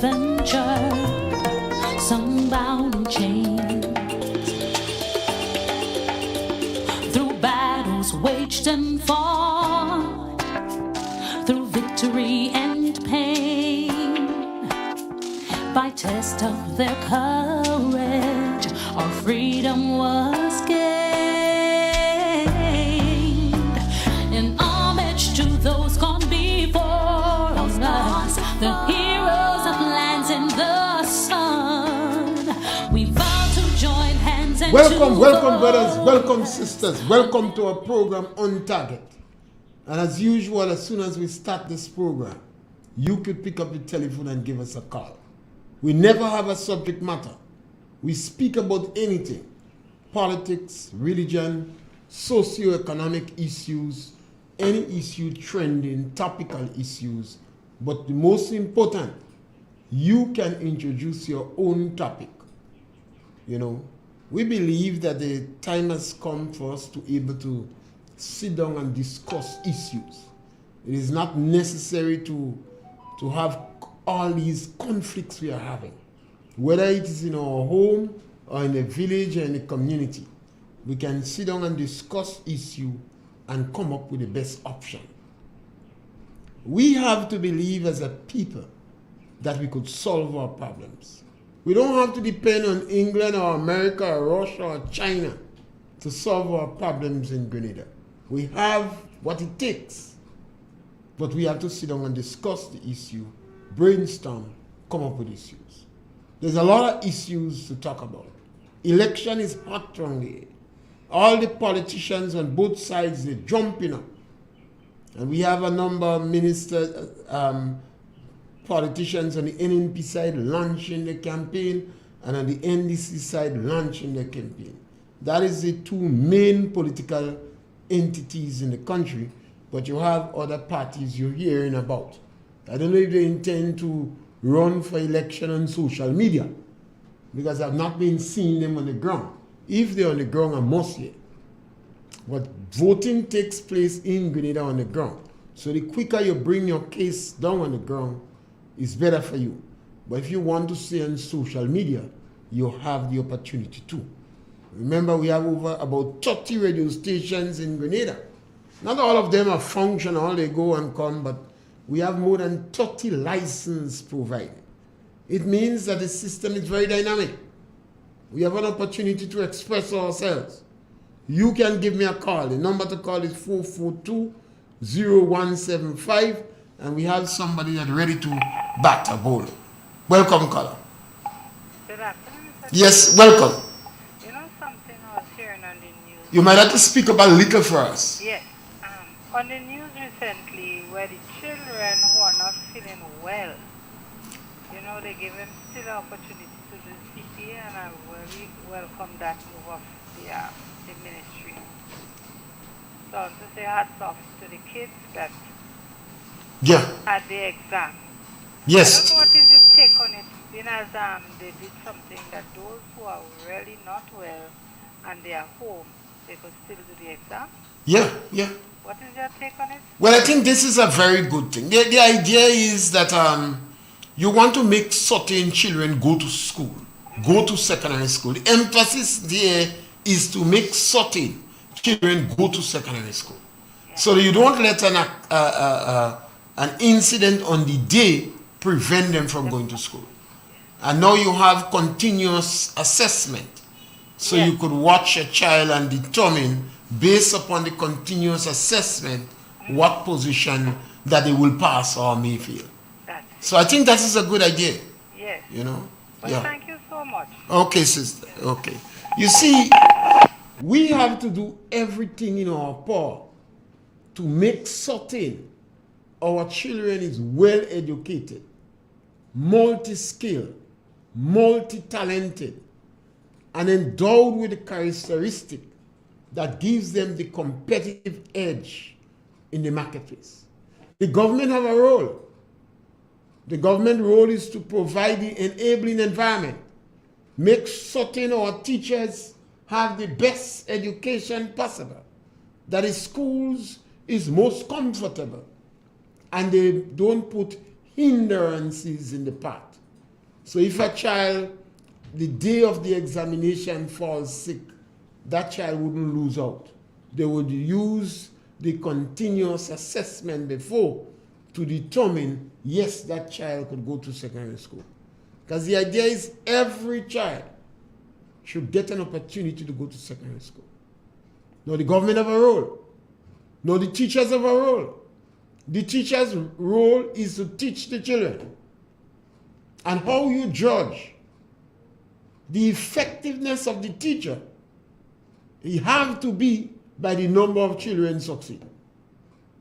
adventure, some bound in chains, through battles waged and fought, through victory and pain, by test of their courage, our freedom was gained. In homage to those gone before us, the heroes of lands in the sun, we vow to join hands and welcome brothers, welcome sisters, welcome to our program On Target. And as usual, as soon as we start this program, you could pick up the telephone and give us a call. We never have a subject matter. We speak about anything: politics, religion, socio-economic issues, any issue trending, topical issues. But the most important, you can introduce your own topic. You know, we believe that the time has come for us to be able to sit down and discuss issues. It is not necessary to have all these conflicts we are having. Whether it is in our home or in a village or in a community, we can sit down and discuss issue and come up with the best option. We have to believe as a people that we could solve our problems. We don't have to depend on England or America or Russia or China to solve our problems in Grenada. We have what it takes, but we have to sit down and discuss the issue, brainstorm, come up with issues. There's a lot of issues to talk about. Election is hot around here. All the politicians on both sides, they're jumping up. And we have a number of ministers, politicians on the NNP side launching the campaign, and on the NDC side launching the campaign. That is the two main political entities in the country, but you have other parties you're hearing about. I don't know if they intend to run for election on social media, because I've not been seeing them on the ground. If they're on the ground, I must hear. But voting takes place in Grenada on the ground. So the quicker you bring your case down on the ground, it's better for you. But if you want to say on social media, you have the opportunity to. Remember, we have over about 30 radio stations in Grenada. Not all of them are functional, they go and come, but we have more than 30 licenses provided. It means that the system is very dynamic. We have an opportunity to express ourselves. You can give me a call. The number to call is 442-0175, and we have somebody that's ready to bat a ball. Welcome, caller. Good afternoon, sir. Yes, welcome. You know something I was hearing on the news? You might have to speak up a little for us. Yes. On the news recently, where the children who are not feeling well, you know, they give them still an opportunity to do CPA, and I very welcome that move of the ministry. So to say hats off to the kids that had the exam. Yes. I don't know what is your take on it, being as they did something that those who are really not well and they are home, they could still do the exam? Yeah. What is your take on it? Well, I think this is a very good thing. The idea is that you want to make certain children go to school, go to secondary school. The emphasis there is to make certain children go to secondary school. Yeah. So that you don't let an incident on the day prevent them from going to school. And now you have continuous assessment. So you could watch a child and determine, based upon the continuous assessment, what position that they will pass or may fail. So I think that is a good idea. Yes. You know? Well, thank you so much. Okay, sister. Okay. You see, we have to do everything in our power to make certain our children is well educated, multi-skilled, multi-talented, and endowed with the characteristic that gives them the competitive edge in the marketplace. The government have a role. The government role is to provide the enabling environment, make certain our teachers have the best education possible, that the schools is most comfortable, and they don't put hindrances in the path. So if a child, the day of the examination, falls sick, that child wouldn't lose out. They would use the continuous assessment before to determine, yes, that child could go to secondary school. Because the idea is every child should get an opportunity to go to secondary school. Now the government have a role. Now the teachers have a role. The teacher's role is to teach the children. And how you judge the effectiveness of the teacher, it have to be by the number of children succeed.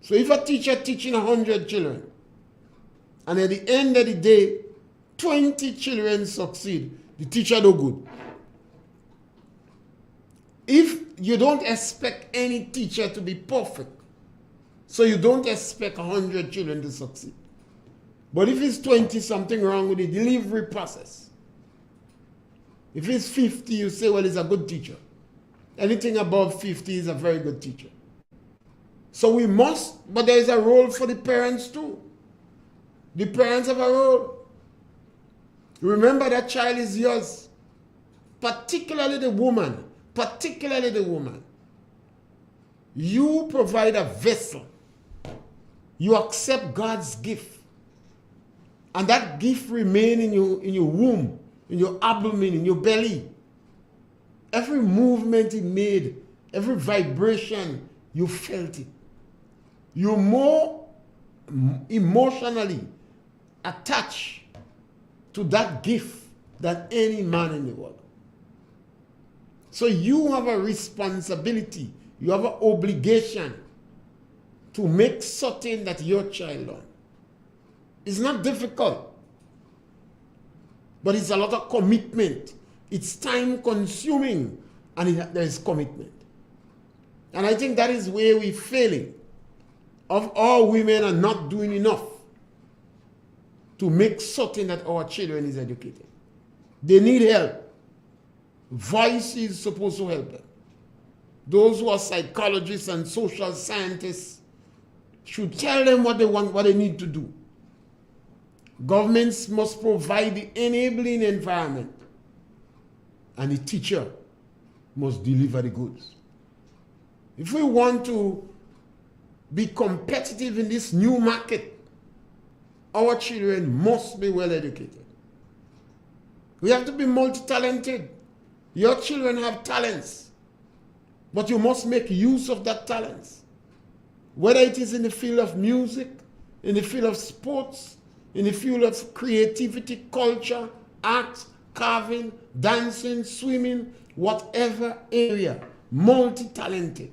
So if a teacher teaching 100 children, and at the end of the day, 20 children succeed, the teacher do good. If you don't expect any teacher to be perfect, so you don't expect 100 children to succeed. But if it's 20, something wrong with the delivery process. If it's 50, you say, well, he's a good teacher. Anything above 50 is a very good teacher. So we must, but there is a role for the parents too. The parents have a role. Remember that child is yours. Particularly the woman. Particularly the woman. You provide a vessel. You accept God's gift. And that gift remains in your womb, in your abdomen, in your belly. Every movement it made, every vibration, you felt it. You're more emotionally attached to that gift than any man in the world. So you have a responsibility, you have an obligation to make certain that your child learns. It's not difficult, but it's a lot of commitment. It's time consuming, and there is commitment. And I think that is where we're failing. Of all women are not doing enough to make certain that our children is educated. They need help. Voice is supposed to help them. Those who are psychologists and social scientists should tell them what they want, what they need to do. Governments must provide the enabling environment, and the teacher must deliver the goods. If we want to be competitive in this new market, our children must be well educated. We have to be multi-talented. Your children have talents, but you must make use of that talents. Whether it is in the field of music, in the field of sports, in the field of creativity, culture, art, carving, dancing, swimming, whatever area, multi-talented.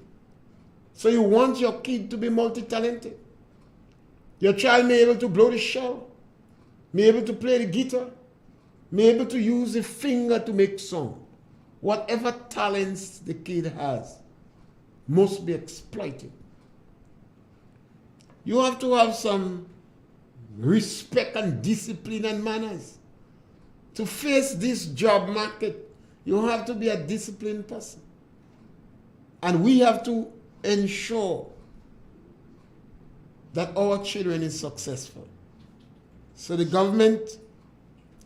So you want your kid to be multi-talented. Your child may be able to blow the shell, may be able to play the guitar, may be able to use the finger to make song. Whatever talents the kid has must be exploited. You have to have some respect and discipline and manners. To face this job market, you have to be a disciplined person. And we have to ensure that our children is successful. So the government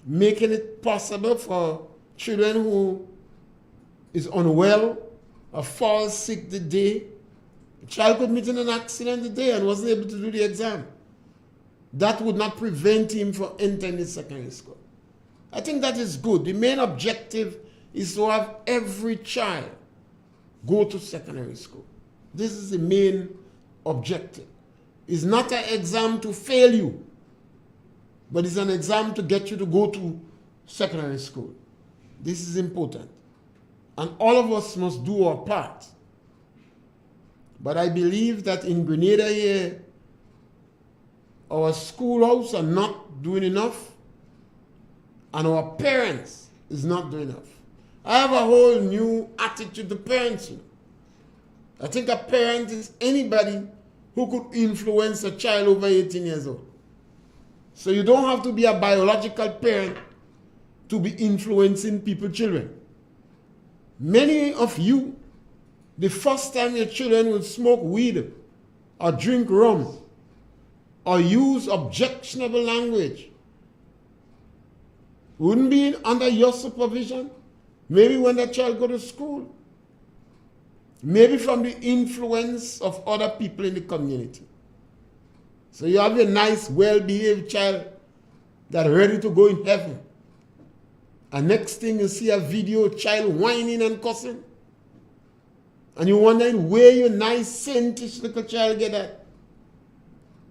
making it possible for children who is unwell or falls sick the day, a child could meet in an accident the day and wasn't able to do the exam. That would not prevent him from entering the secondary school. I think that is good. The main objective is to have every child go to secondary school. This is the main objective. It's not an exam to fail you, but it's an exam to get you to go to secondary school. This is important. And all of us must do our part. But I believe that in Grenada here, our schoolhouse are not doing enough, and our parents is not doing enough. I have a whole new attitude to parenting. I think a parent is anybody who could influence a child over 18 years old. So you don't have to be a biological parent to be influencing people's children. Many of you, the first time your children will smoke weed or drink rum or use objectionable language Wouldn't be under your supervision. Maybe when the child go to school. Maybe from the influence of other people in the community. So you have a nice, well-behaved child that's ready to go in heaven. And next thing you see a video child whining and cussing. And you wonder where your nice, saintish little child get at.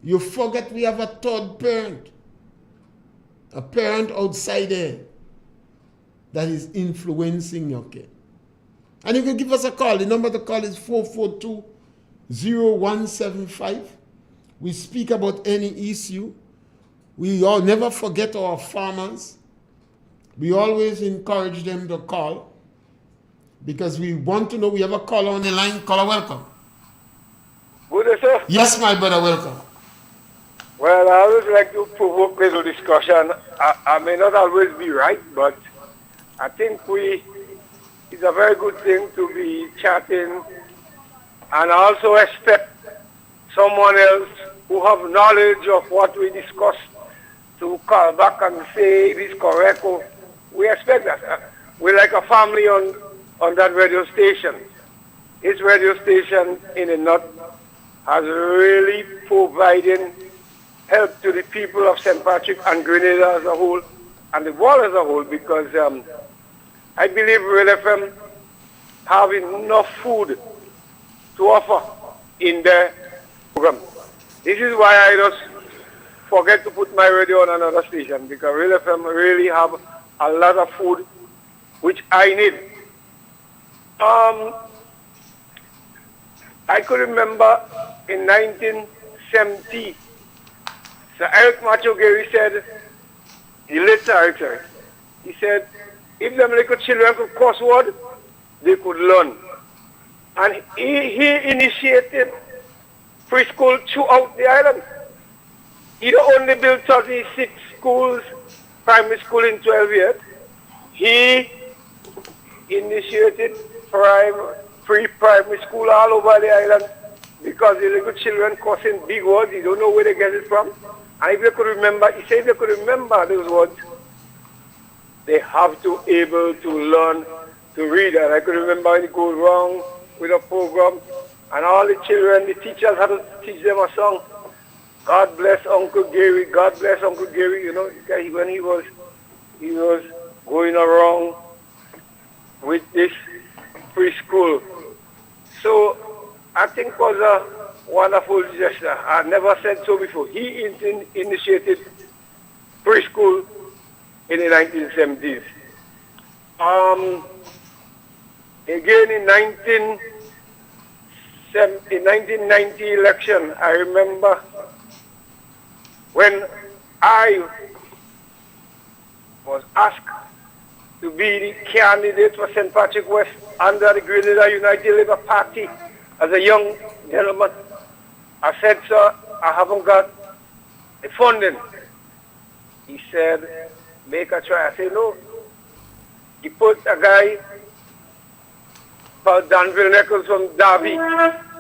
You forget we have a third parent. A parent outside there that is influencing your kid. And you can give us a call. The number to call is 442-0175. We speak about any issue. We all never forget our farmers. We always encourage them to call because we want to know. We have a caller on the line. Caller, welcome. Good day, sir. Yes, my brother, welcome. Well, I always like to provoke little discussion. I may not always be right, but I think it's a very good thing to be chatting and also expect someone else who have knowledge of what we discuss to call back and say it is correct. We expect that. We're like a family on that radio station. This radio station in a nut has really provided help to the people of St. Patrick and Grenada as a whole and the world as a whole because I believe Real FM have enough food to offer in their program. This is why I just forget to put my radio on another station because Real FM really have a lot of food which I need. I could remember in 1970, Sir Eric Macho Gary said, the late Sir Eric, he said, if them little children could cross word, they could learn. And he initiated preschool throughout the island. He only built 36 schools, primary school in 12 years. He initiated pre-primary school all over the island because the little children crossing big words, you don't know where they get it from. And if they could remember, he said if they could remember those words, they have to able to learn to read. And I could remember when it goes wrong with a program, and all the children, the teachers had to teach them a song. God bless Uncle Gary, God bless Uncle Gary, you know, when he was going around with this preschool. So I think it was a wonderful gesture. I never said so before. He initiated preschool in the 1970s. Again in 1990 election, I remember when I was asked to be the candidate for St. Patrick West under the Grenada United Labour Party as a young gentleman. I said, sir, I haven't got the funding. He said, make a try. I said, no. He put a guy called Danville Nichols from Derby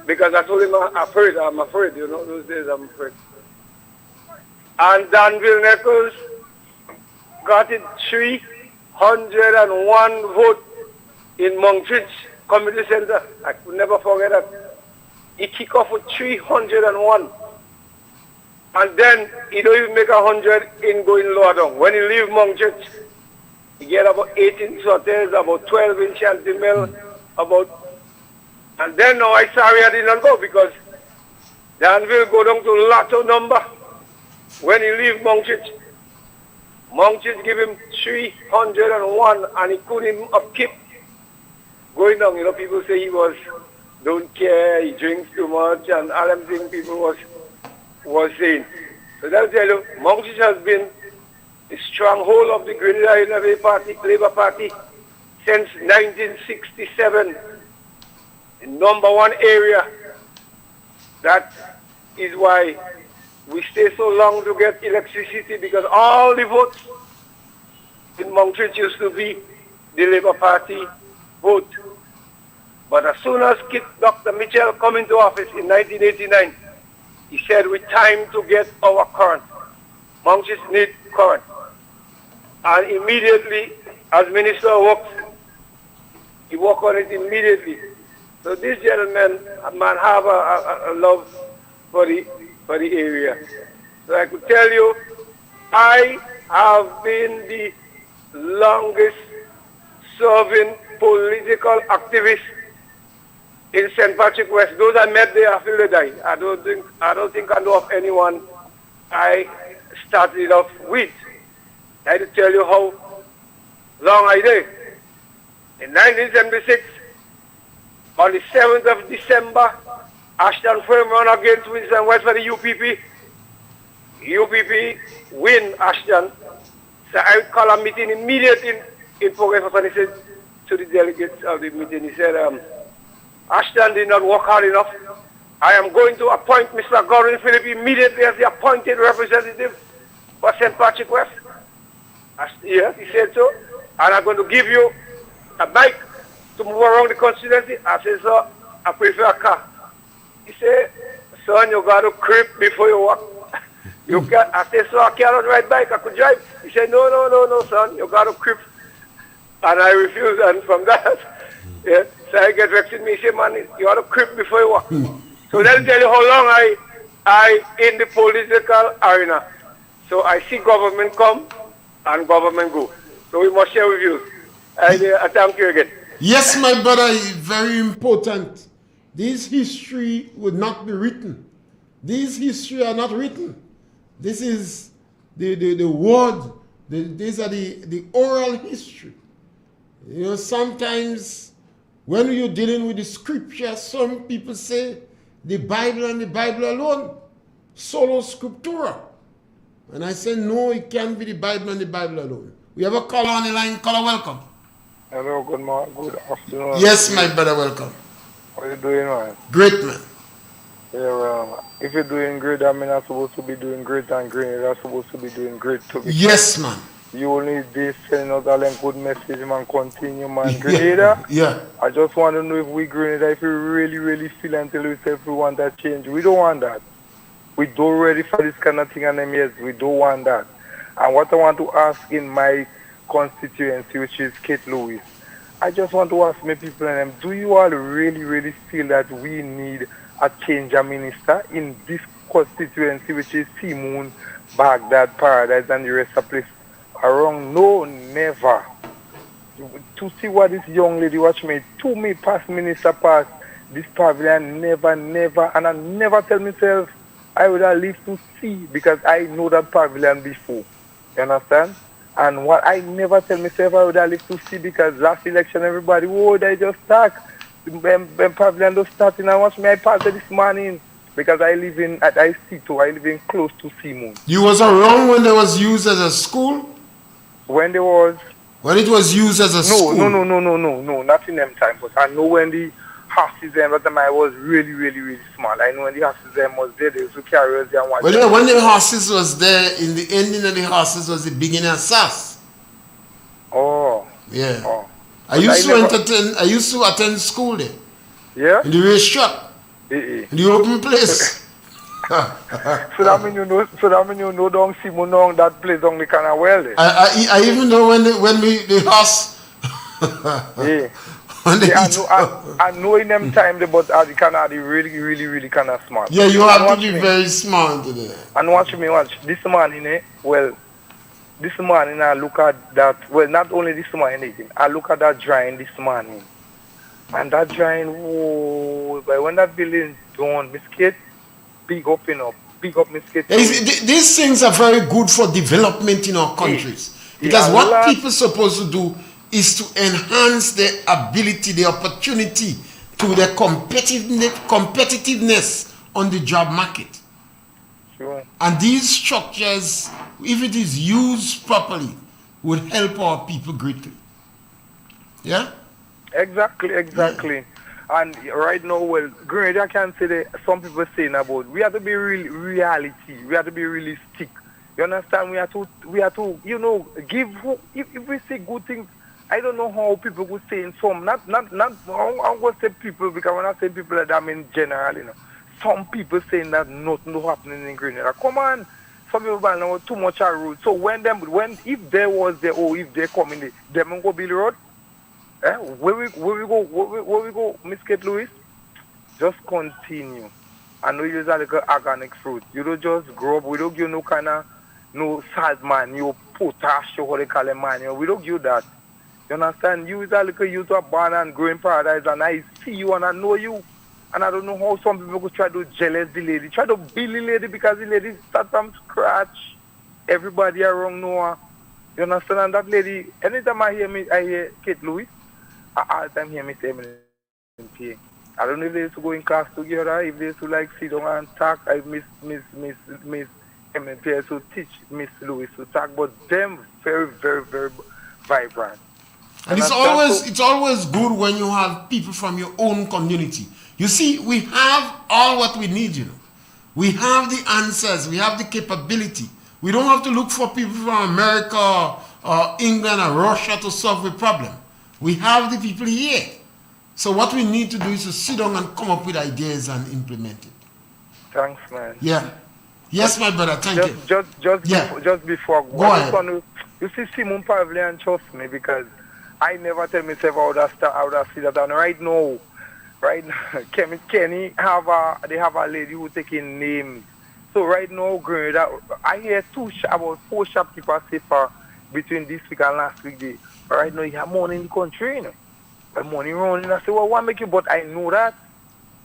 because I told him I'm afraid, you know, those days I'm afraid. And Danville Nichols got it 301 vote in Monkridge Community Center. I could never forget that. He kicked off with 301. And then he don't even make 100 in going lower down. When he leave Monkridge, he get about 18 sorties, about 12 in Chantimel, and then now I sorry I did not go because Danville go down to lotto number. When he leave Monkridge give him 301 and he couldn't upkeep going down. You know, people say he don't care, he drinks too much and all them things people was saying. So that'll tell you, Monkridge has been the stronghold of the Grenada Labour Party since 1967. The number one area. That is why we stay so long to get electricity because all the votes in Monkridge used to be the Labour Party vote. But as soon as Dr. Mitchell come into office in 1989, he said, it's time to get our current. Monkridge need current. And immediately, as Minister works, he work on it immediately. So this gentleman, a man, have a love for the area. So I could tell you, I have been the longest serving political activist in St. Patrick West. Those I met there after they died. I don't think I know of anyone I started off with. I had to tell you how long I did. In 1976, on the 7th of December, Ashton Firm run against Winston West for the UPP. UPP win Ashton. So I call a meeting immediately in progress, and he said to the delegates of the meeting, he said, Ashton did not work hard enough. I am going to appoint Mr. Gordon Phillip immediately as the appointed representative for St. Patrick West. Yes, he said so. And I'm going to give you a bike to move around the constituency. I said, so I prefer a car. He said, son, you got to creep before you walk. You can. I said, so I cannot ride bike, I could drive. He said, no, son, you got to creep. And I refused, and from that, yeah, so I get vexed with me. He said, man, you got to creep before you walk. So let me tell you how long I in the political arena. So I see government come and government go. So we must share with you. I thank you again. Yes, my brother, very important. This history would not be written. These history are not written. This is the word. These are the oral history. You know, sometimes when you're dealing with the scripture, some people say the Bible and the Bible alone, solo scriptura. And I say, no, it can't be the Bible and the Bible alone. We have a caller on the line. Caller, welcome. Hello, good morning, good afternoon. Yes, my brother, welcome. How are you doing, man? Great, man. Yeah, if you're doing great, I mean, I'm supposed to be doing great, and great, I'm supposed to be doing great too. Yes, man. You only this sending out a good message, man. Continue, man. Grenada? Yeah. I just want to know if we Grenada, if we really feel until we say if we want that change. We don't want that. We don't ready for this kind of thing, and them yes, we don't want that. And what I want to ask in my constituency, which is Kate Lewis, I just want to ask my people and them, do you all really feel that we need a change of minister in this constituency, which is Seamoon, Baghdad, Paradise, and the rest of the place around? No, never. To see what this young lady watch me, to me past minister pass this pavilion, never, and I never tell myself I would have lived to see, because I know that pavilion before. You understand? And what I never tell myself I would have lived to see, because last election everybody, oh, they just stuck. When pavilion just starting, and watch me, I passed this morning, because I live in, at IC2, I live in close to Seamoon. You was around when it was used as a school? When there was? When it was used as a school? No, not in them time, but I know when the houses them, but I was really small. I know when the houses them was there, they used to carry us there and watch. Well, yeah, when the horses was there, in the ending of the horses was the beginning of SAS. Oh. Yeah. Oh. I used to attend school there. Yeah? In the racetrack. In the open place. So that mean you know don't see me know that place on the canal well there. I even know when the horse yeah. I know in them time, but the canal they really kind of smart. Yeah, you have to be very smart today. And watch this morning, this morning I look at that, well, not only this morning, I look at that drawing this morning. And that drawing, whoa, but when that building done, biscuit, big up, biscuit. These things are very good for development in our countries. Because what people supposed to do is to enhance their ability, the opportunity to the competitiveness on the job market. Sure. And these structures, if it is used properly, would help our people greatly. Yeah? Exactly. Yeah. And right now, well, Grenada, I can say that some people saying about we have to be reality, we have to be realistic. You understand? We have to, you know, give. If we say good things, I don't know how people would say in some. Not. I'm going to say people, because when I say people, I mean general. You know, some people saying that nothing happening in Grenada. Come on, some people know too much a road. So if there was there or if they come in, them go build the road. Where we go, Miss Kate Lewis? Just continue. I know you're like an organic fruit. You don't just grow up. We don't give no kind of no salt man, you potash or what they call it man. We don't give that. You understand? You is like you to a born and grow in paradise, and I see you and I know you. And I don't know how some people could try to jealous the lady. Try to build the lady because the lady start from scratch. Everybody around Noah. You understand? And that lady, anytime I hear Kate Lewis, I all the time hear me say Pierre. I don't know if they used to go in class together, if they used to like sit down and talk. I miss Pierre to teach Miss Lewis to talk, but them very, very, very vibrant. And it's always good when you have people from your own community. You see, we have all what we need, you know. We have the answers, we have the capability. We don't have to look for people from America or England or Russia to solve the problem. We have the people here. So what we need to do is to sit down and come up with ideas and implement it. Thanks, man. Yeah. Yes, my brother. Thank you. Just before Go ahead. You see Simon Pavilion, trust me, because I never tell myself I would have see that. And right now, Kenny they have a lady who taking names. So right now, growing up, I hear about 4 shopkeepers say for between this week and last week. Right now, you have money in the country, you know. The money running. I say, well, what make you? But I know that.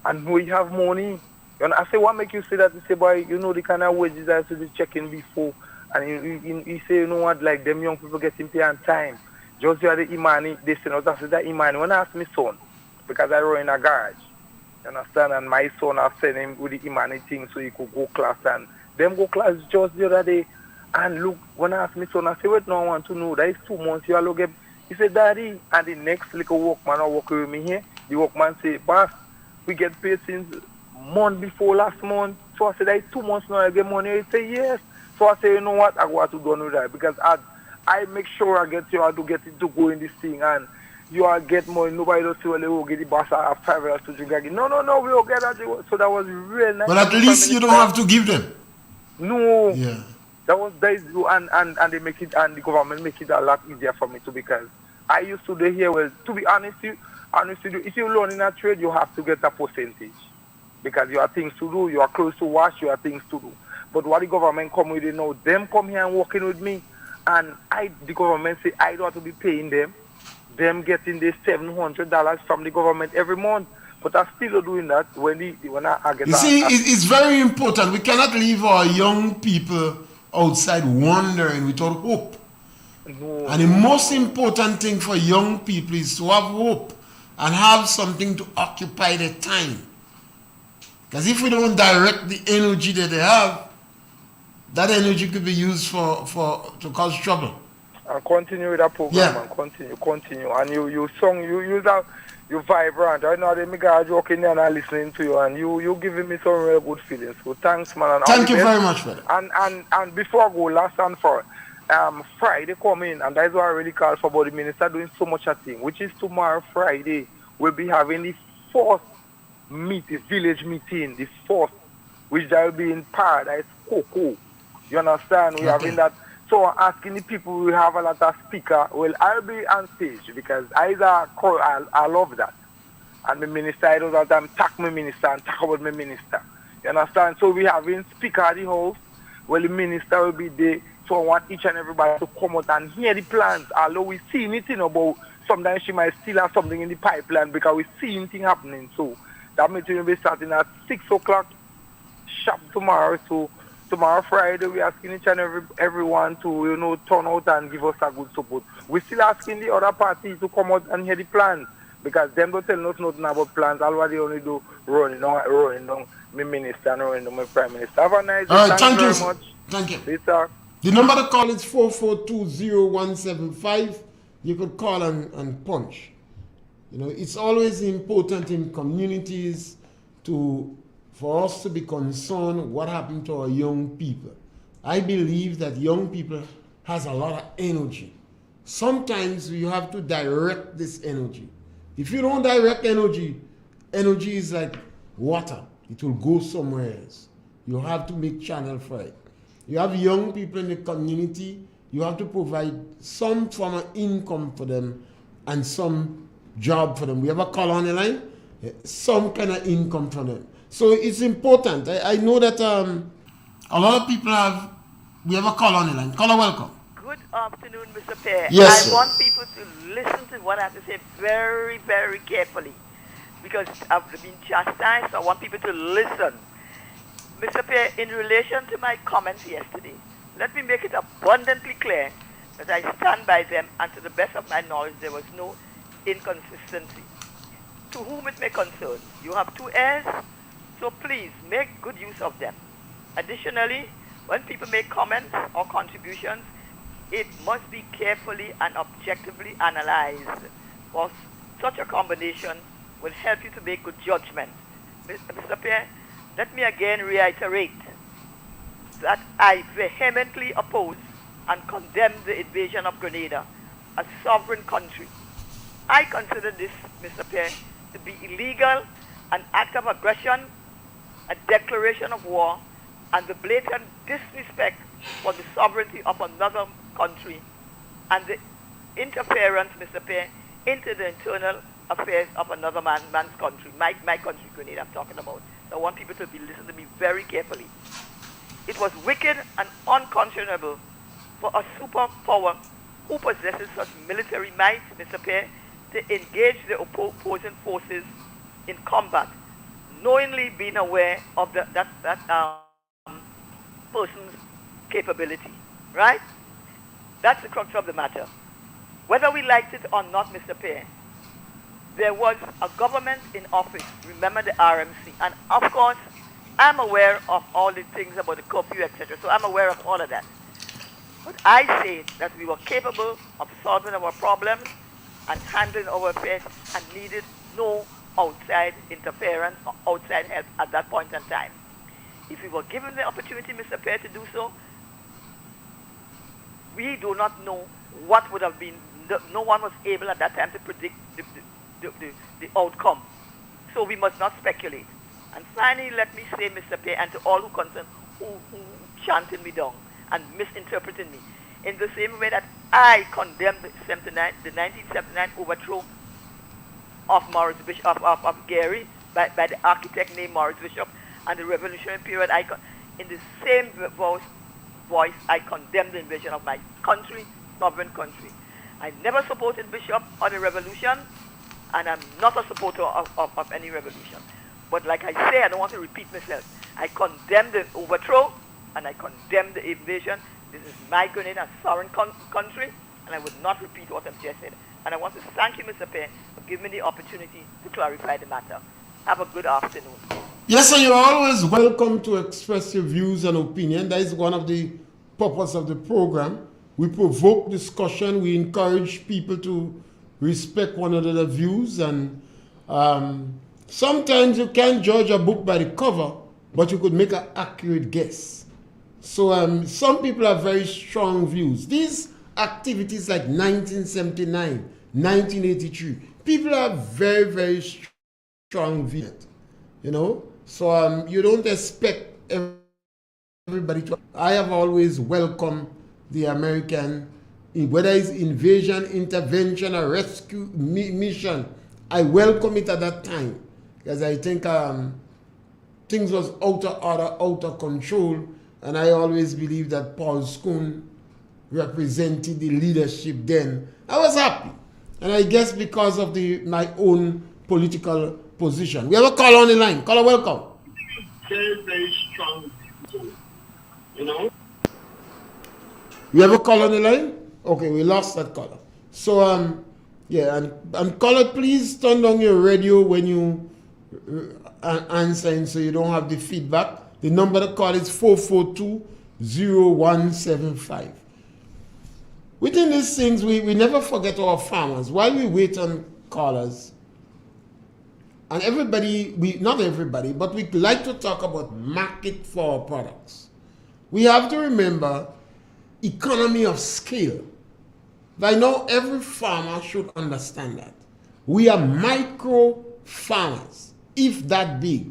I know you have money. And I say, what make you say that? He say, boy, you know the kind of wages I used to be checking before. And he say, you know what, like them young people getting paid on time. Just the other Imani, they say, no, that's that Imani. When I ask my son, because I run in a garage, you understand? And my son, I sent him with the Imani thing so he could go class. And them go class just the other day. And look, when I ask my son, I say, wait, no, I want to know. That is 2 months. You all get. He said, Daddy, and the next little workman I work with me here, the workman say, boss, we get paid since month before last month. So I said, that is 2 months now I get money. He say, yes. So I say, you know what, I got to do with that because I make sure I get you all to get it to go in this thing and you all get money. Nobody does say, well, they will get the boss I have $5 to drink again. No, we will get that. So that was really nice. But at least you don't have to give them. No. Yeah. That is and they make it and the government make it a lot easier for me too because I used to do here. Well, to be honest with you, if you learn in a trade, you have to get a percentage because you have things to do. You are close to wash. You have things to do. But what the government come with, you know, them come here and working with me, and the government say I don't have to be paying them. Them getting the $700 from the government every month. But I'm still doing that when I get. You see, it's very important. We cannot leave our young people outside wandering without hope. No. And the most important thing for young people is to have hope and have something to occupy their time. Because if we don't direct the energy that they have, that energy could be used to cause trouble. And continue with that program and continue. And you vibrant. I know they make a joke in there and I'm listening to you and you giving me some real good feelings. So thanks, man. And thank you very much for that. And before I go, last and for Friday come in, and that's why I really call for about the minister doing so much a thing, which is tomorrow Friday. We'll be having the 4th village meeting, the 4th, which will be in Paradise, Coco. You understand? We're having that. So I'm asking the people, we have a lot of speaker. Well, I'll be on stage because I love that. And the minister, I do that time talk my minister and talk about my minister. You understand? So we having speaker at the house. Well, the minister will be there. So I want each and everybody to come out and hear the plans. Although we see anything about sometimes she might still have something in the pipeline because we see anything happening. So that meeting will be starting at 6 o'clock sharp tomorrow. So tomorrow Friday we asking each and everyone to turn out and give us a good support. We still asking the other parties to come out and hear the plans because them don't tell us nothing about plans. All what they only do running down my minister and running down my prime minister. Have a nice day. All right, thank you very much. Thank you. Later. The number to call is 4420175. You could call and punch. You know, it's always important in communities for us to be concerned what happened to our young people. I believe that young people has a lot of energy. Sometimes you have to direct this energy. If you don't direct energy is like water. It will go somewhere else. You have to make channel for it. You have young people in the community, you have to provide some form of income for them and some job for them. We have a call on the line, some kind of income for them. So it's important. I know that a lot of people we have a call on the line. Caller, welcome. Good afternoon, Mr. Pierre. Yes, I sir. want people to listen to what I have to say very, very carefully because I've been chastised, so I want people to listen. Mr. Pierre, in relation to my comments yesterday, let me make it abundantly clear that I stand by them, and to the best of my knowledge, there was no inconsistency. To whom it may concern, you have 2 heirs, so please make good use of them. Additionally, when people make comments or contributions, it must be carefully and objectively analyzed, for such a combination will help you to make good judgment. Mr. Pierre, let me again reiterate that I vehemently oppose and condemn the invasion of Grenada, a sovereign country. I consider this, Mr. Pierre, to be illegal, an act of aggression, a declaration of war, and the blatant disrespect for the sovereignty of another country, and the interference, Mr. Pierre, into the internal affairs of another man's country, my country, Grenada, I'm talking about. So I want people to listen to me very carefully. It was wicked and unconscionable for a superpower who possesses such military might, Mr. Pierre, to engage the opposing forces in combat, knowingly being aware of that person's capability, right? That's the crux of the matter. Whether we liked it or not, Mr. Pierre, there was a government in office, remember the RMC, and of course, I'm aware of all the things about the curfew, etc., so I'm aware of all of that. But I say that we were capable of solving our problems and handling our affairs and needed no outside interference or outside help at that point in time. If we were given the opportunity, Mr. Pierre, to do so, we do not know what would have been. No one was able at that time to predict the outcome. So we must not speculate. And finally, let me say, Mr. Pierre, and to all who concerned, who chanted me down and misinterpreted me, in the same way that I condemned the 1979 overthrow of Morris Bishop, of Gary, by the architect named Morris Bishop, and the revolutionary period, in the same voice, I condemned the invasion of my country, sovereign country. I never supported Bishop or the revolution, and I'm not a supporter of any revolution. But like I say, I don't want to repeat myself. I condemn the overthrow, and I condemn the invasion. This is my Grenada, a sovereign country, and I would not repeat what I've just said. And I want to thank you, Mr. Pierre, for giving me the opportunity to clarify the matter. Have a good afternoon. Yes, sir, you're always welcome to express your views and opinion. That is one of the purpose of the program. We provoke discussion. We encourage people to respect one another's views. And sometimes you can't judge a book by the cover, but you could make an accurate guess. So some people have very strong views. These activities like 1979, 1983, people have very, very strong views, you know. So you don't expect everybody to. I have always welcomed the American, whether it's invasion, intervention, or rescue mission. I welcome it at that time because I think things was out of order, out of control, and I always believe that Paul Schoon represented the leadership then. I was happy, and I guess because of my own political position. We have a call on the line. Caller, welcome. Very, very strong, you know. We have a call on the line? Okay, we lost that caller. So, yeah, and caller, please turn down your radio when you answer, so you don't have the feedback. The number to call is 442-0175. Within these things, we never forget our farmers. While we wait on callers, and everybody, not everybody, but we like to talk about market for our products. We have to remember economy of scale. I know every farmer should understand that. We are micro farmers, if that big.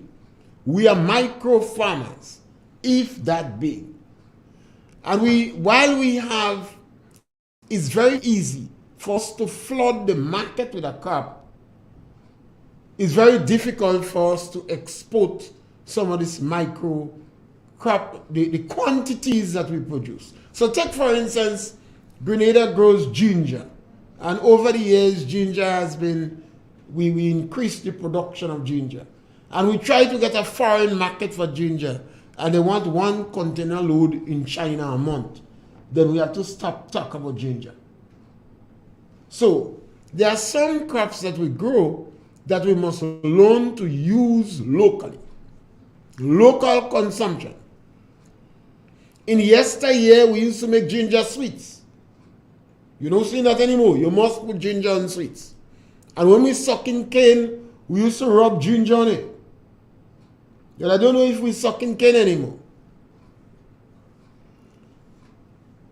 We are micro farmers, if that big. And while we have, it's very easy for us to flood the market with a crop. It's very difficult for us to export some of this micro crop, the quantities that we produce. So take, for instance, Grenada grows ginger. And over the years, ginger has been, we increased the production of ginger. And we try to get a foreign market for ginger. And they want 1 container load in China a month. Then we have to stop talking about ginger. So there are some crops that we grow that we must learn to use locally. Local consumption. In yesteryear, we used to make ginger sweets. You don't see that anymore. You must put ginger on sweets. And when we sucking cane, we used to rub ginger on it. And I don't know if we sucking cane anymore.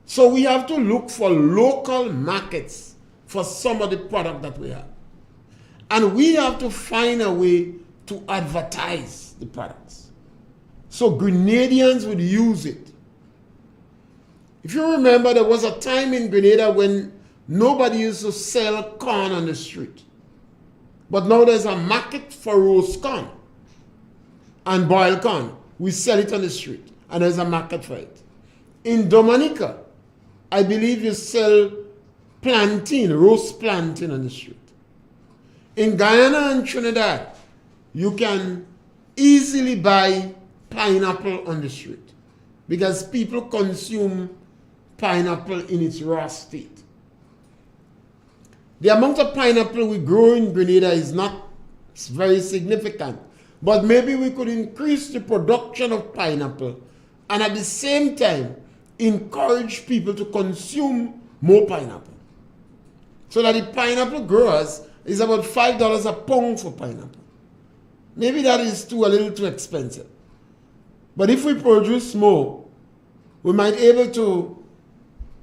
So we have to look for local markets for some of the product that we have. And we have to find a way to advertise the products. So Grenadians would use it. If you remember, there was a time in Grenada when nobody used to sell corn on the street. But now there's a market for roast corn and boiled corn. We sell it on the street, and there's a market for it. In Dominica, I believe you sell plantain, roast plantain on the street. In Guyana and Trinidad, you can easily buy pineapple on the street because people consume pineapple in its raw state. The amount of pineapple we grow in Grenada is not very significant, but maybe we could increase the production of pineapple and at the same time encourage people to consume more pineapple. So that the pineapple growers is about $5 a pound for pineapple. Maybe that is a little too expensive. But if we produce more, we might be able to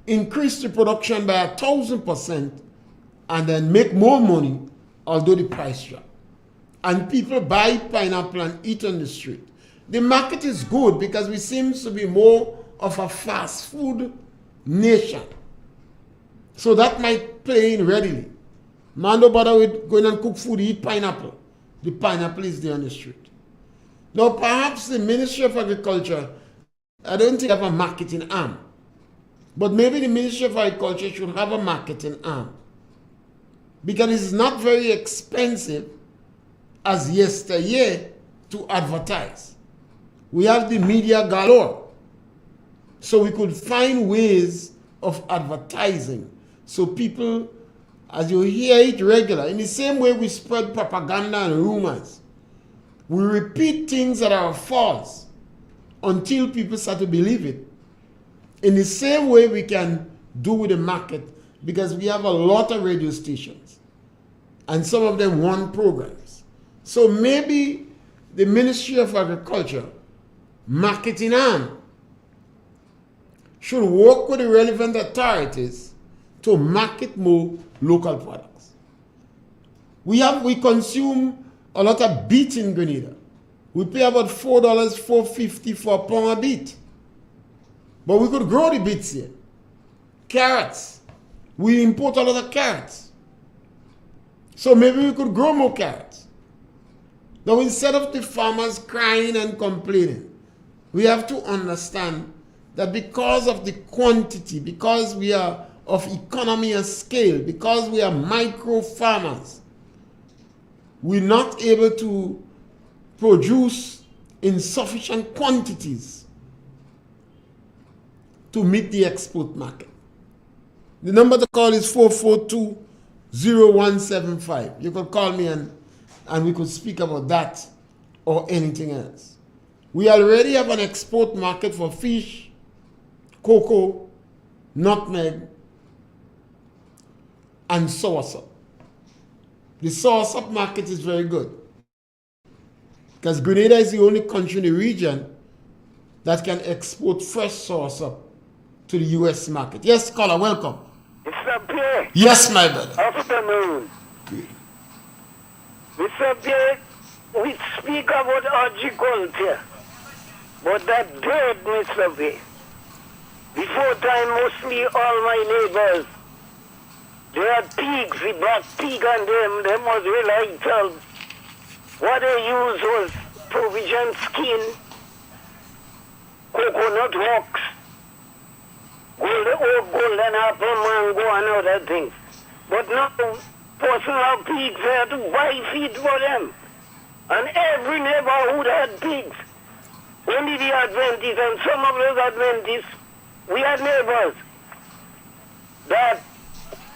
increase the production by 1,000% and then make more money, although the price drop. And people buy pineapple and eat on the street. The market is good because we seem to be more of a fast food nation. So that might play in readily. Man don't bother with going and cook food, eat pineapple. The pineapple is there on the street. Now perhaps the Ministry of Agriculture, I don't think have a marketing arm. But maybe the Ministry of Agriculture should have a marketing arm. Because it's not very expensive as yesteryear to advertise. We have the media galore. So we could find ways of advertising. So people, as you hear it regular, in the same way we spread propaganda and rumors, we repeat things that are false until people start to believe it. In the same way we can do with the market, because we have a lot of radio stations and some of them want programs. So maybe the Ministry of Agriculture marketing arm should work with the relevant authorities to market more local products. We consume a lot of beet in Grenada. We pay about $4, $4.50 for a pound of beet. But we could grow the beets here. Carrots. We import a lot of carrots. So maybe we could grow more carrots. Now instead of the farmers crying and complaining, we have to understand that because of the quantity, because we are of economy of scale, because we are micro farmers, we're not able to produce in sufficient quantities to meet the export market. The number to call is 442-0175. You could call me and we could speak about that or anything else. We already have an export market for fish, cocoa, nutmeg, and soursop. The soursop market is very good because Grenada is the only country in the region that can export fresh soursop to the U.S. market. Yes, caller, welcome. Mr. Pierre. Yes, my brother. Afternoon. Mr. Pierre, we speak about agriculture, but that bird, Mr. Pierre, Before time, mostly all my neighbors, they had pigs, the black pig and them was reliable. What they used was provision skin, coconut wax, golden apple, mango and other things. But now, personal pigs, they had to buy feed for them. And every neighborhood had pigs. Only the Adventists and some of those Adventists, we had neighbors that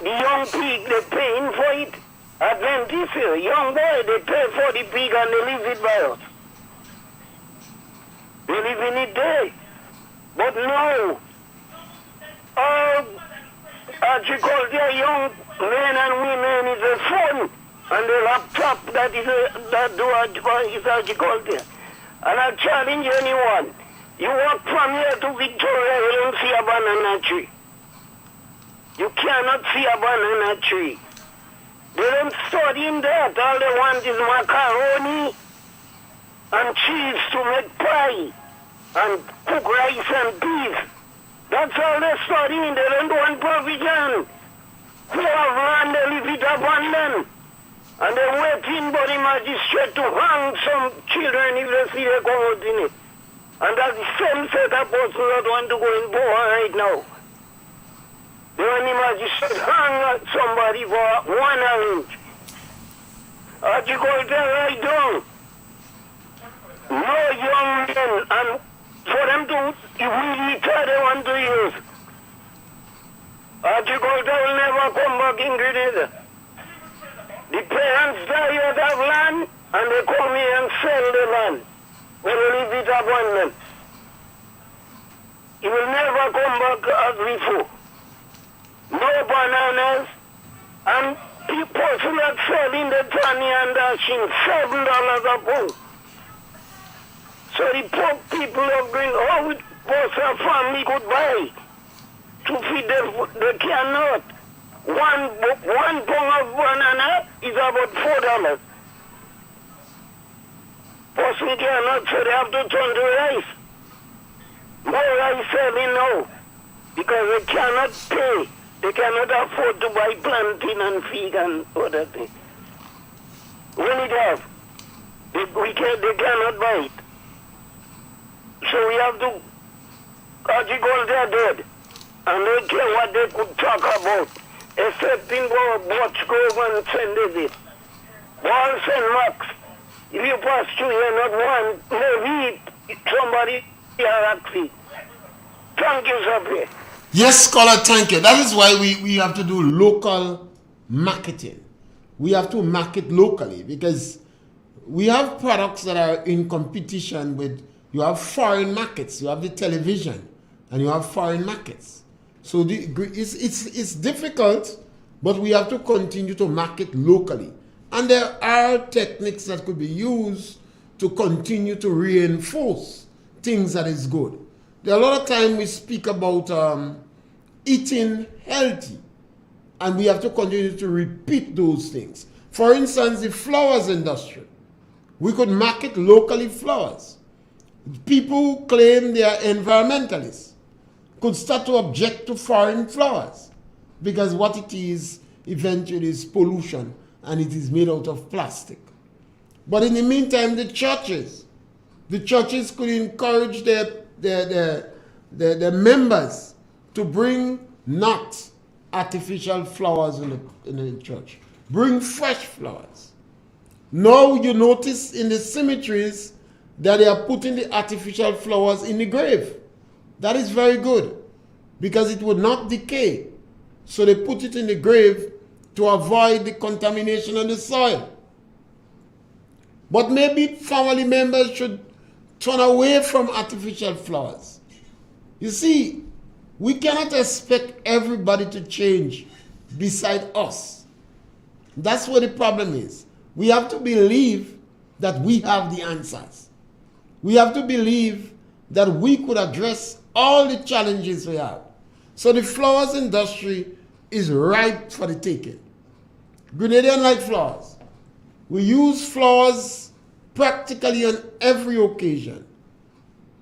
the young pig, they paying for it. Adventists, young boy, they pay for the pig and they leave it by us. They live in it there. But no, all agriculture, young men and women is a phone and the laptop that is agriculture. And I challenge anyone, you walk from here to Victoria, you don't see a banana tree. You cannot see a banana tree. They don't study in that. All they want is macaroni and cheese to make pie and cook rice and peas. That's all they study in. They don't want provision. Who have land, they leave it abandoned. And they're waiting for the magistrate to hang some children if they see they come out in it. And that's the same set of persons that want to go in power right now. They want the magistrate hang somebody for 1 orange. Agriculture right down. No young men, and for them to really try they want to use. Agriculture will never come back in Grenada. The parents die out of land and they come here and sell the land. When they leave it upon them. It will never come back as before. No bananas and people that sell in the Tani and Dashing $7 a pound. So the poor people of Green, how would a family could buy to feed them? They cannot. One pound of banana is about $4. Person cannot, so they have to turn to rice. More rice selling now because they cannot pay. They cannot afford to buy plantain and fig and other things. When it have, they cannot buy it. So we have to agriculture dead. And they care what they could talk about. Except in Watch Grove and St. David. Wall St. Max. If you pass through here, not one, maybe somebody here actually. Thank you, sir. Pierre. Yes, scholar, thank you. That is why we have to do local marketing. We have to market locally because we have products that are in competition with, you have foreign markets, you have the television, and you have foreign markets. So it's difficult, but we have to continue to market locally. And there are techniques that could be used to continue to reinforce things that is good. There are a lot of time we speak about eating healthy, and we have to continue to repeat those things. For instance, the flowers industry. We could market locally flowers. People who claim they are environmentalists could start to object to foreign flowers because what it is eventually is pollution and it is made out of plastic. But in the meantime, the churches could encourage their members to bring not artificial flowers in the church. Bring fresh flowers. Now you notice in the cemeteries that they are putting the artificial flowers in the grave. That is very good because it would not decay. So they put it in the grave to avoid the contamination of the soil. But maybe family members should turn away from artificial flowers. You see, we cannot expect everybody to change beside us. That's what the problem is. We have to believe that we have the answers. We have to believe that we could address all the challenges we have. So the flowers industry is ripe for the taking. Grenadian like flowers. We use flowers practically on every occasion.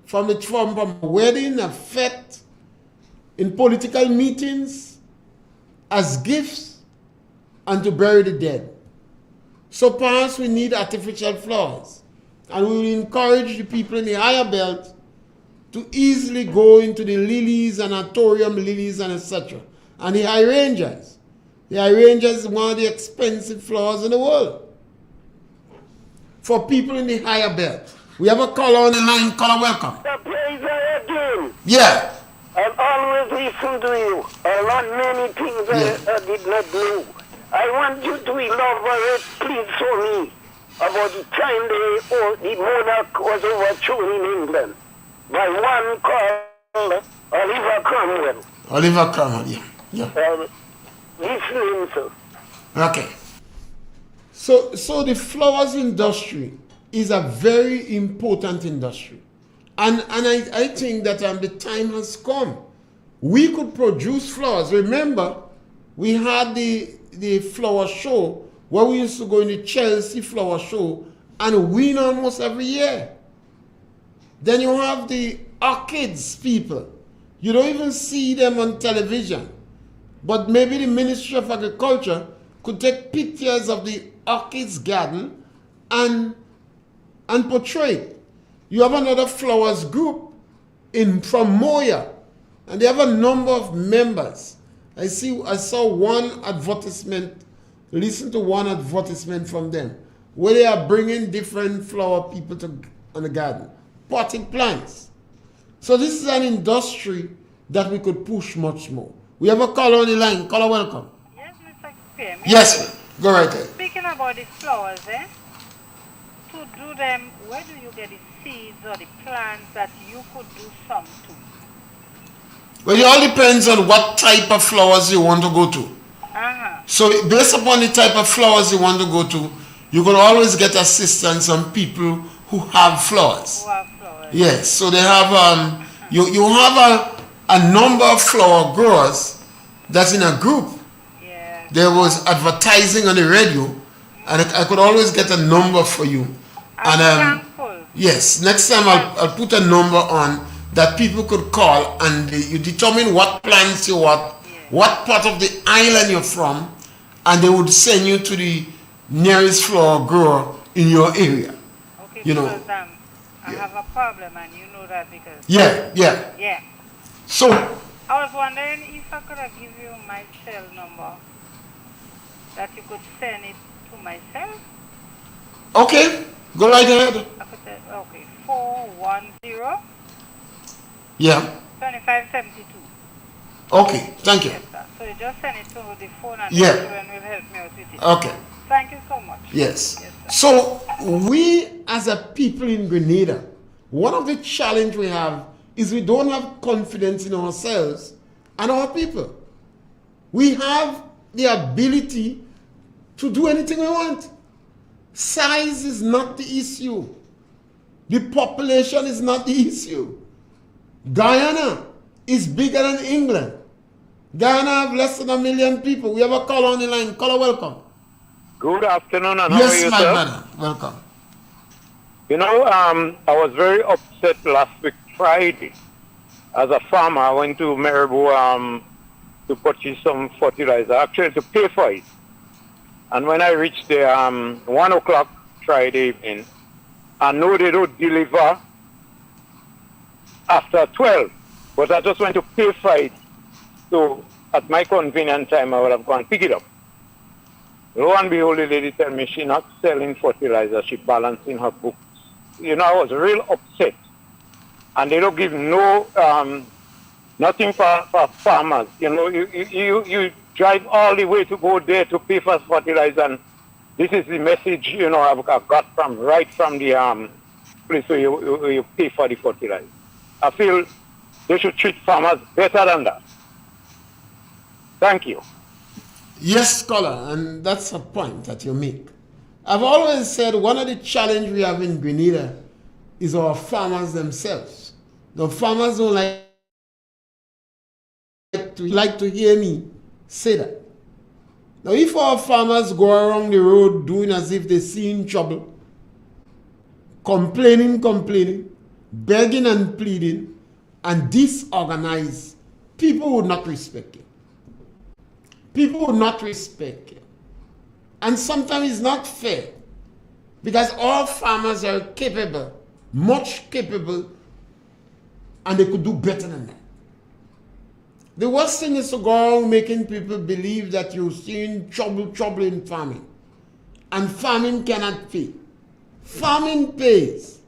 From a wedding, a fete, in political meetings, as gifts, and to bury the dead. So perhaps we need artificial flowers. And we will encourage the people in the higher belt to easily go into the lilies and anthurium lilies and etc. And the hydrangeas. The hydrangeas is one of the expensive flowers in the world. For people in the higher belt. We have a caller on the line. Caller, welcome. Praise again. Yeah. I've always listened to you. I learned many things I did not know. I want you to elaborate, please, for me about the time the monarch was overthrown in England by one called Oliver Cromwell. Oliver Cromwell, yeah. Listening, sir. Okay. So the flowers industry is a very important industry. And I think that the time has come. We could produce flowers. Remember, we had the flower show where we used to go in the Chelsea flower show and win almost every year. Then you have the orchids people. You don't even see them on television. But maybe the Ministry of Agriculture could take pictures of the orchids garden and portray it. You have another flowers group from Moya, and they have a number of members. I saw one advertisement, listen to one advertisement from them, where they are bringing different flower people on the garden, potting plants. So this is an industry that we could push much more. We have a caller on the line. Caller, welcome. Yes, Mr. Pierre. Yes, go right ahead. Speaking about the flowers, to do them, where do you get the seeds or the plants that you could do some to? Well, it all depends on what type of flowers you want to go to. So based upon the type of flowers you want to go to, you can always get assistance from people who have flowers. Who have flowers. Yes, so they have, you have a number of flower growers that's in a group. Yeah. There was advertising on the radio, and I could always get a number for you. I'm thankful. Yes, next time I'll put a number on that people could call, and you determine what plants you want, what part of the island you're from, and they would send you to the nearest flower grower in your area. Okay, you know. Because I have a problem, and you know that because... Yeah. So... I was wondering if I could give you my cell number, that you could send it to myself. Okay, go right ahead. I could say, okay, 410... Yeah. 2572. Okay, thank you. Yes, sir. So you just send it to the phone and Yeah. everyone will help me out with it. Okay. Thank you so much. Yes. Yes, sir. So we as a people in Grenada, one of the challenge we have is we don't have confidence in ourselves and our people. We have the ability to do anything we want. Size is not the issue. The population is not the issue. Guyana is bigger than England. Guyana have less than 1 million people. We have a caller on the line. Caller, welcome. Good afternoon, and how Yes, are you, my sir? brother. Welcome. You know, I was very upset last week, Friday. As a farmer, I went to Maribou to purchase some fertilizer, actually to pay for it. And when I reached there, 1 o'clock Friday evening, I know they don't deliver after 12, but I just went to pay for it. So at my convenient time, I would have gone and pick it up. Lo and behold, the lady tell me she's not selling fertilizer, she's balancing her books. You know, I was real upset. And they don't give no, nothing for farmers. You know, you drive all the way to go there to pay for fertilizer. And this is the message, you know, I've got right from the place where you pay for the fertilizer. I feel they should treat farmers better than that. Thank you. Yes, scholar, and that's a point that you make. I've always said one of the challenges we have in Grenada is our farmers themselves. The farmers don't like to hear me say that. Now, if our farmers go around the road doing as if they're seeing trouble, complaining, begging and pleading, and disorganized people would not respect you. People would not respect you. And sometimes it's not fair because all farmers are capable, much capable, and they could do better than that. The worst thing is to go around making people believe that you're seeing trouble in farming. And farming cannot pay. Farming pays.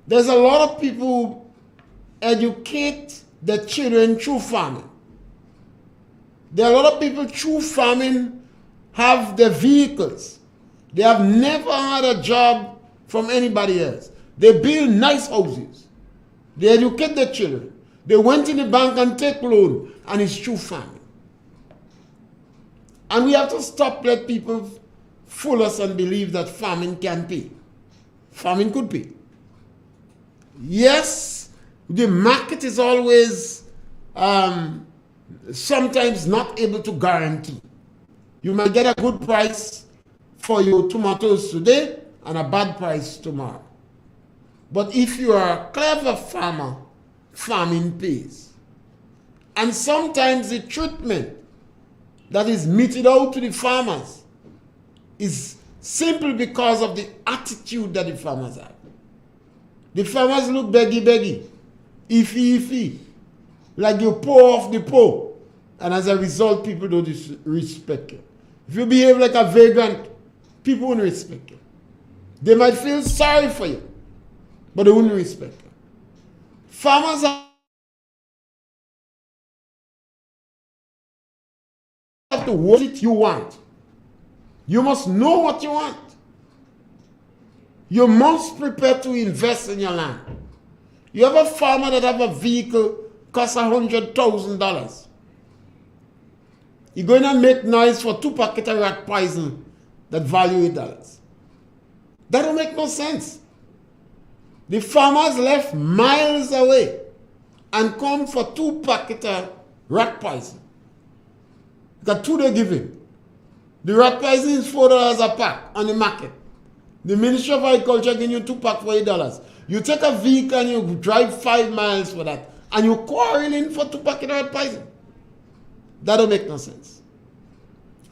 There's a lot of people who educate their children through farming. There are a lot of people through farming have their vehicles. They have never had a job from anybody else. They build nice houses. They educate their children. They went in the bank and take loan, and it's through farming. And we have to stop let people fool us and believe that farming can pay. Farming could pay. Yes, the market is always sometimes not able to guarantee. You might get a good price for your tomatoes today and a bad price tomorrow. But if you are a clever farmer, farming pays. And sometimes the treatment that is meted out to the farmers is simply because of the attitude that the farmers have. The farmers look beggy, iffy, like you poor off the poor. And as a result, people don't respect you. If you behave like a vagrant, people won't respect you. They might feel sorry for you, but they wouldn't respect you. Farmers have to what it you want. You must know what you want. You must prepare to invest in your land. You have a farmer that have a vehicle costs $100,000. You're going to make noise for 2 packets of rat poison that value $8. That don't make no sense. The farmers left miles away and come for 2 packets of rat poison. The 2 they're giving. The rat poison is $4 a pack on the market. The Ministry of Agriculture giving you 2 packs for $8. You take a vehicle and you drive 5 miles for that, and you quarreling for 2 packets of rat poison. That don't make no sense.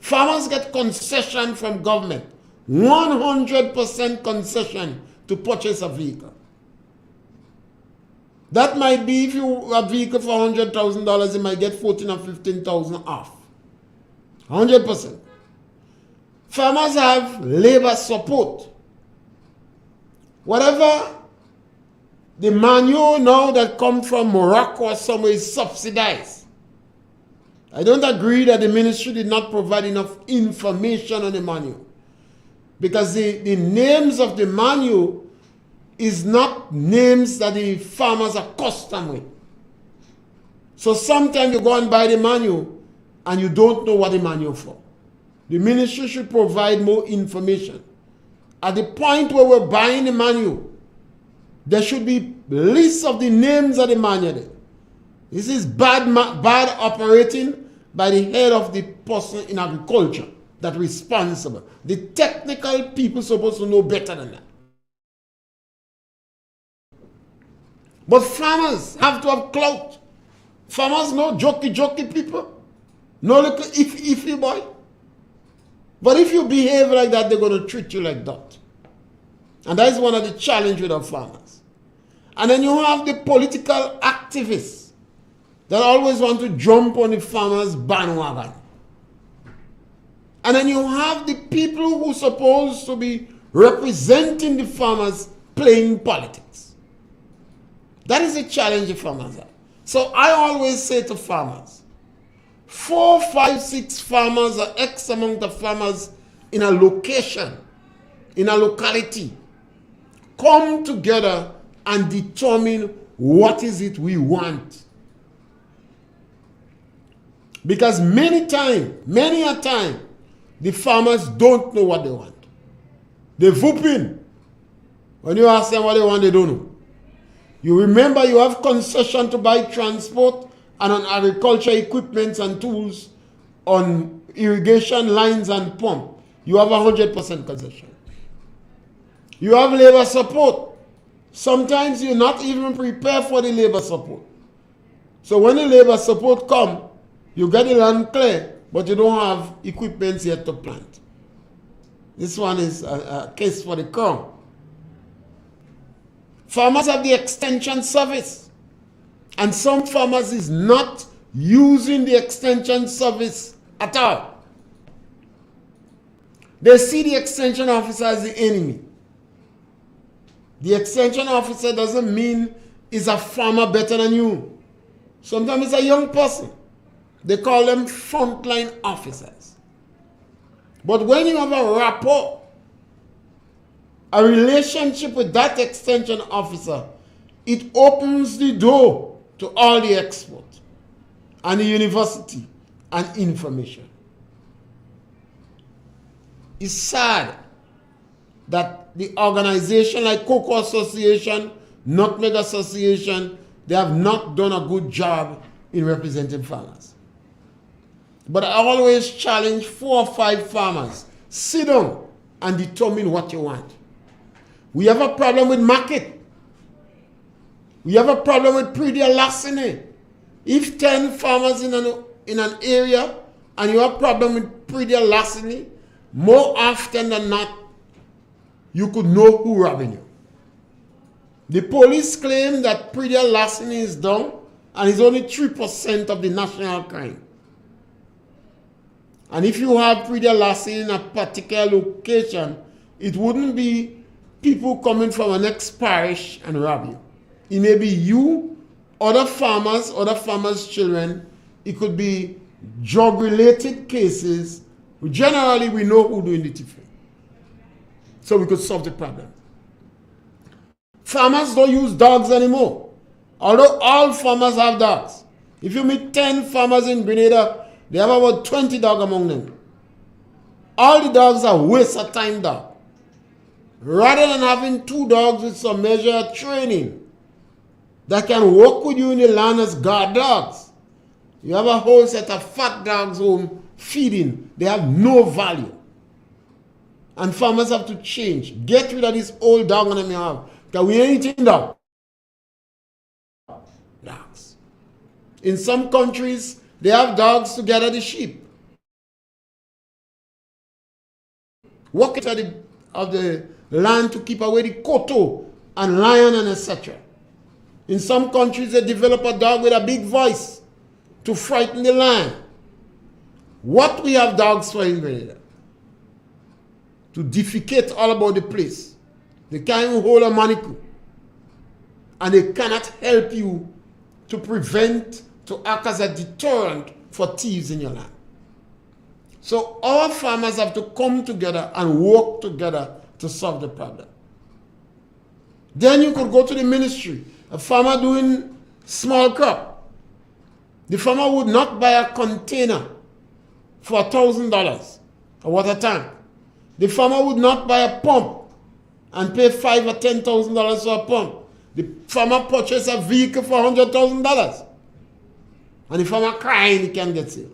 Farmers get concession from government, 100% concession to purchase a vehicle. That might be if you have a vehicle for $100,000, you might get $14,000 or $15,000 off. 100%. Farmers have labor support. Whatever the manure now that comes from Morocco or somewhere is subsidized. I don't agree that the ministry did not provide enough information on the manure. Because the names of the manure is not names that the farmers are accustomed with. So sometimes you go and buy the manure and you don't know what the manure for. The ministry should provide more information. At the point where we're buying the manure, there should be lists of the names of the manure. This is bad operating by the head of the person in agriculture that's responsible. The technical people supposed to know better than that. But farmers have to have clout. Farmers no jokey people. No little iffy boy. But if you behave like that, they're going to treat you like that. And that is one of the challenges with our farmers. And then you have the political activists that always want to jump on the farmers' bandwagon. And then you have the people who are supposed to be representing the farmers playing politics. That is a challenge the farmers have. So I always say to farmers, 4, 5, 6 farmers or X amount of farmers in a location, in a locality, come together and determine what is it we want. Because many a time, the farmers don't know what they want. They whoop in. When you ask them what they want, they don't know. You remember you have concession to buy transport and on agriculture equipment and tools, on irrigation lines and pump. You have 100% concession. You have labor support. Sometimes you're not even prepared for the labor support. So when the labor support come, you get the land clear, but you don't have equipment yet to plant. This one is a case for the crown. Farmers have the extension service, and some farmers is not using the extension service at all. They see the extension officer as the enemy. The extension officer doesn't mean he's a farmer better than you. Sometimes it's a young person. They call them frontline officers. But when you have a rapport, a relationship with that extension officer, it opens the door to all the export and the university and information. It's sad that the organization like Cocoa Association, Nutmeg Association, they have not done a good job in representing farmers. But I always challenge 4 or 5 farmers. Sit down and determine what you want. We have a problem with market. We have a problem with pre-deal larceny. If 10 farmers in an area and you have a problem with pre-deal larceny, more often than not, you could know who robbing you. The police claim that pre-deal larceny is down and is only 3% of the national crime. And if you have pre-deal larceny in a particular location, it wouldn't be people coming from an next parish and rob you. It may be you, other farmers' children. It could be drug-related cases. Generally, we know who doing the thieving. So we could solve the problem. Farmers don't use dogs anymore. Although all farmers have dogs. If you meet 10 farmers in Grenada, they have about 20 dogs among them. All the dogs are waste of time dogs. Rather than having 2 dogs with some measure of training that can work with you in the land as guard dogs, you have a whole set of fat dogs home feeding. They have no value. And farmers have to change. Get rid of this old dog on them you have. Because we ain't eating dogs. In some countries, they have dogs to gather the sheep. Walk into the land to keep away the koto and lion and etc. In some countries, they develop a dog with a big voice to frighten the lion. What we have dogs for in Grenada? To defecate all about the place. They can't even hold a manicle. And they cannot help you to prevent, to act as a deterrent for thieves in your land. So our farmers have to come together and work together to solve the problem. Then you could go to the ministry. A farmer doing small crop. The farmer would not buy a container for $1,000 a water tank. The farmer would not buy a pump and pay $5,000 or $10,000 for a pump. The farmer purchased a vehicle for $100,000. And the farmer crying he can't get it.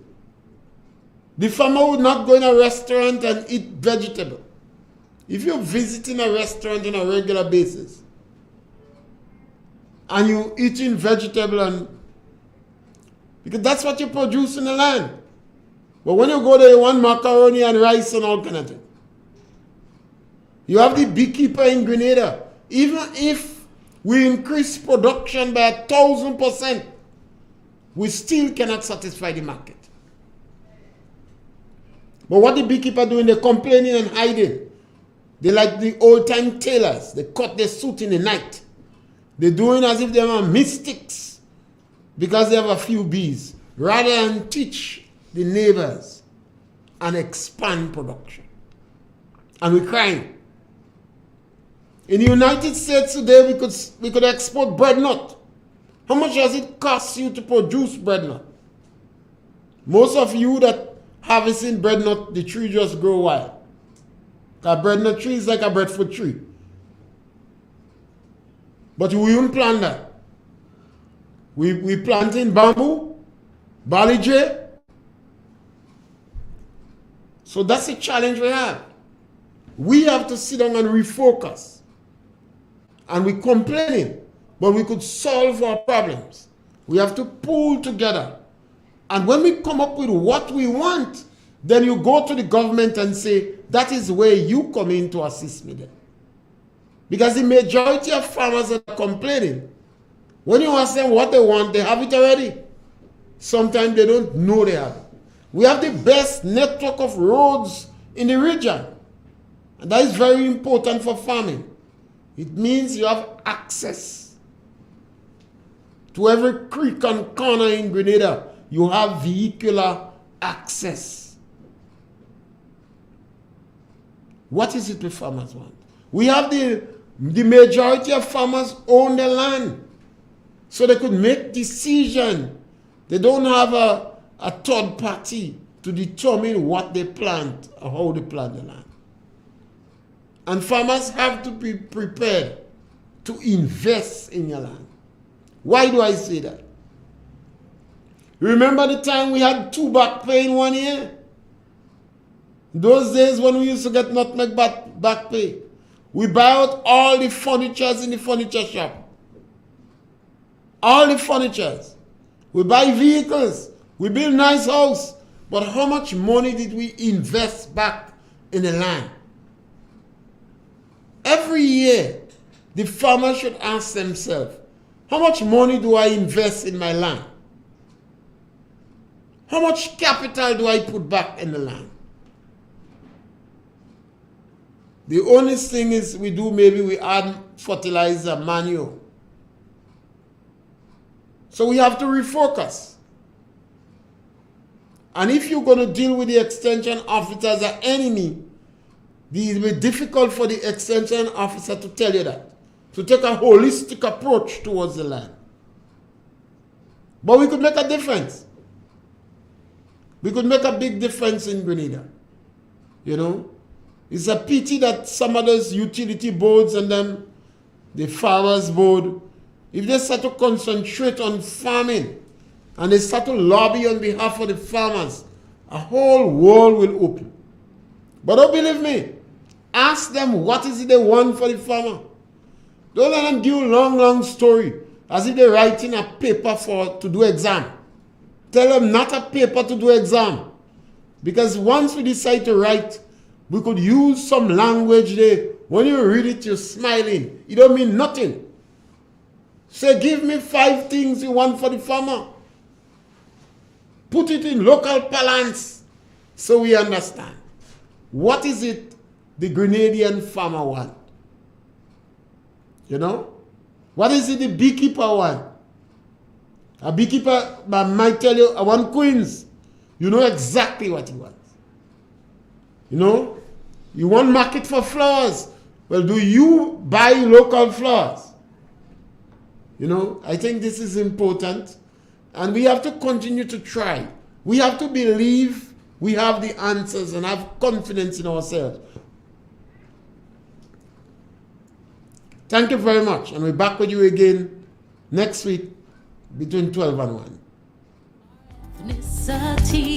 The farmer would not go in a restaurant and eat vegetable. If you're visiting a restaurant on a regular basis and you're eating vegetable, and because that's what you produce in the land. But when you go there, you want macaroni and rice and all kind of things. You have the beekeeper in Grenada. Even if we increase production by 1,000%, we still cannot satisfy the market. But what the beekeeper doing, they're complaining and hiding. They like the old-time tailors. They cut their suit in the night. They're doing as if they are mystics because they have a few bees, rather than teach the neighbors and expand production. And we're crying. In the United States today, we could export bread nut. How much does it cost you to produce bread nut? Most of you that harvesting bread nut, the tree just grow wild. A bread nut tree is like a breadfruit tree. But we won't plant that. We plant in bamboo, barley jay. So that's the challenge we have. We have to sit down and refocus. And we're complaining, but we could solve our problems. We have to pull together. And when we come up with what we want, then you go to the government and say, that is where you come in to assist me then. Because the majority of farmers are complaining. When you ask them what they want, they have it already. Sometimes they don't know they have it. We have the best network of roads in the region. And that is very important for farming. It means you have access to every creek and corner in Grenada. You have vehicular access. What is it the farmers want? We have the majority of farmers own their land, so they could make decisions. They don't have a third party to determine what they plant or how they plant the land. And farmers have to be prepared to invest in your land. Why do I say that? Remember the time we had 2 back pay in 1 year? Those days when we used to get nutmeg back pay, we buy out all the furnitures in the furniture shop. All the furnitures. We buy vehicles. We build nice house. But how much money did we invest back in the land? Every year, the farmer should ask themselves, how much money do I invest in my land? How much capital do I put back in the land? The only thing is we do, maybe we add fertilizer, manure. So we have to refocus. And if you're going to deal with the extension officer as an enemy, it will be difficult for the extension officer to tell you that, to take a holistic approach towards the land. But we could make a difference. We could make a big difference in Grenada. You know, it's a pity that some of those utility boards and them, the farmers board, if they start to concentrate on farming and they start to lobby on behalf of the farmers, a whole world will open. But don't believe me. Ask them what is it they want for the farmer. Don't let them give you long story as if they're writing a paper to do exam. Tell them not a paper to do exam. Because once we decide to write, we could use some language there. When you read it, you're smiling. It don't mean nothing. Say, give me 5 things you want for the farmer. Put it in local parlance so we understand. What is it the Grenadian farmer want? You know? What is it the beekeeper want? A beekeeper might tell you, I want queens. You know exactly what he wants. You know? You want market for flowers. Well, do you buy local flowers? You know, I think this is important. And we have to continue to try. We have to believe we have the answers and have confidence in ourselves. Thank you very much. And we're back with you again next week between 12 and 1. Ethnicities.